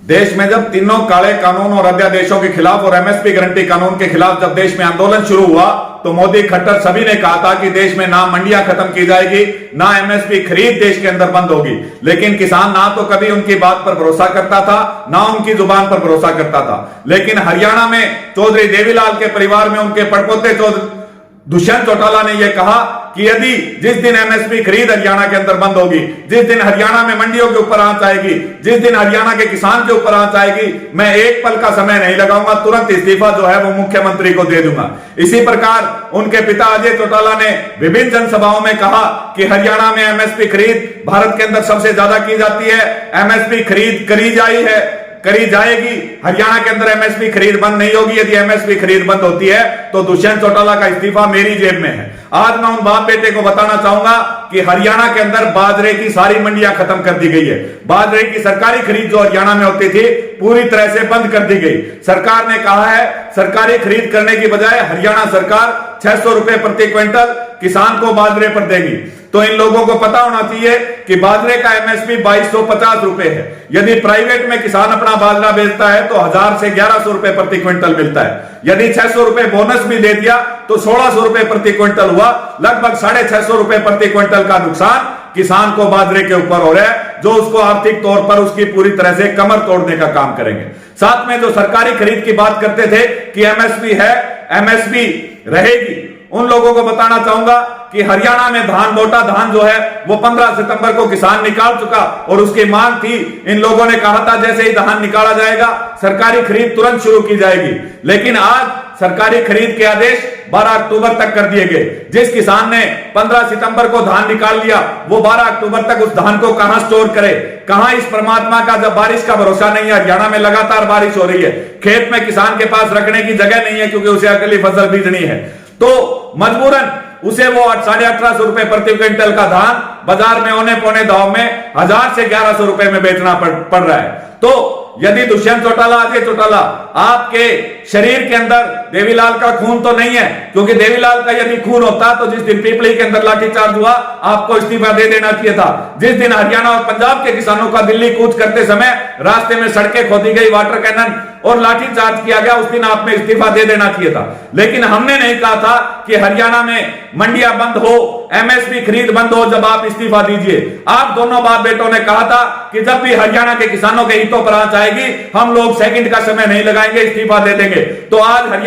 देश में जब तीनों काले कानून और अध्यादेशों के खिलाफ और एमएसपी गारंटी कानून के खिलाफ जब देश में आंदोलन शुरू हुआ तो मोदी, खट्टर सभी ने कहा था कि देश में ना मंडियां खत्म की जाएगी, ना एमएसपी खरीद देश के अंदर बंद होगी। लेकिन किसान ना तो कभी उनकी बात पर भरोसा करता था, ना उनकी जुबान पर भरोसा करता था। लेकिन हरियाणा में चौधरी देवीलाल के परिवार में उनके पड़पोते दुष्यंत चौटाला ने यह कहा कि यदि जिस दिन एमएसपी खरीद हरियाणा के अंदर बंद होगी, जिस दिन हरियाणा में मंडियों के ऊपर आंच आएगी, जिस दिन हरियाणा के किसान के ऊपर आंच आएगी, मैं एक पल का समय नहीं लगाऊंगा, तुरंत इस्तीफा जो है वो मुख्यमंत्री को दे दूंगा। इसी प्रकार उनके पिता अजय चौटाला ने विभिन्न जनसभाओं में कहा कि हरियाणा में एमएसपी खरीद भारत के अंदर सबसे ज्यादा की जाती है, एमएसपी खरीद करी जाएगी, हरियाणा के अंदर एमएसपी खरीद बंद नहीं होगी। यदि एमएसपी खरीद बंद होती है तो दुष्यंत चौटाला का इस्तीफा मेरी जेब में है। आज मैं उन बाप बेटे को बताना चाहूंगा कि हरियाणा के अंदर बाजरे की सारी मंडियां खत्म कर दी गई है। बाजरे की सरकारी खरीद जो हरियाणा में होती थी पूरी तरह से बंद कर दी गई। सरकार ने कहा है सरकारी खरीद करने की बजाय हरियाणा सरकार 600 रुपए प्रति क्विंटल किसान को बाजरे पर देगी। तो इन लोगों को पता होना चाहिए कि बाजरे का एमएसपी 2250 रुपए है। यदि प्राइवेट में किसान अपना बाजरा बेचता है तो 1000 से 1100 रुपए प्रति क्विंटल मिलता है। यदि 600 रुपए बोनस भी दे दिया तो 1600 रुपए प्रति क्विंटल हुआ। लगभग 650 रुपए प्रति क्विंटल का नुकसान किसान को बाजरे के ऊपर हो रहा है, जो उसको आर्थिक तौर पर उसकी पूरी तरह से कमर तोड़ने का काम करेंगे। साथ में जो सरकारी खरीद की बात करते थे कि एमएसपी है, एमएसपी रहेगी, उन लोगों को बताना चाहूंगा कि हरियाणा में मोटा धान जो है वो 15 सितंबर को किसान निकाल चुका और उसकी मांग थी। इन लोगों ने कहा था जैसे ही धान निकाला जाएगा सरकारी खरीद तुरंत शुरू की जाएगी। लेकिन आज सरकारी खरीद के आदेश 12 अक्टूबर तक कर दिए गए। जिस किसान ने 15 सितंबर को धान निकाल लिया वो 12 अक्टूबर तक उस धान को कहां स्टोर करे, कहां इस परमात्मा का जब बारिश का भरोसा नहीं है। हरियाणा में लगातार बारिश हो रही है, खेत में किसान के पास रखने की जगह नहीं है क्योंकि उसे अगली फसल बीजनी है, तो मजबूरन उसे वो 1850 रुपए प्रति क्विंटल का धान बाजार में औने पौने दाव में 1000 से 1100 रुपए में बेचना पड़ रहा है। तो यदि दुष्यंत चौटाला, अजय चौटाला, आपके शरीर के अंदर देवीलाल का खून तो नहीं है, क्योंकि देवीलाल का यदि खून होता तो जिस दिन पीपली के अंदर लाठीचार्ज हुआ आपको इस्तीफा दे देना चाहिए था। जिस दिन हरियाणा और पंजाब के किसानों का दिल्ली कूच करते समय रास्ते में सड़कें खोदी गई, वाटर कैनन और लाठीचार्ज किया गया, उस दिन आपने इस्तीफा दे देना चाहिए था। लेकिन हमने नहीं कहा था कि हरियाणा में मंडियां बंद हो, एमएसपी खरीद बंद हो जब आप इस्तीफा दीजिए। आप दोनों बाप बेटों ने कहा था कि जब भी हरियाणा के किसानों के हितों पर आंच आएगी हम लोग सेकंड का समय नहीं लगाएंगे, इस्तीफा दे देंगे। तो आज हरियाणा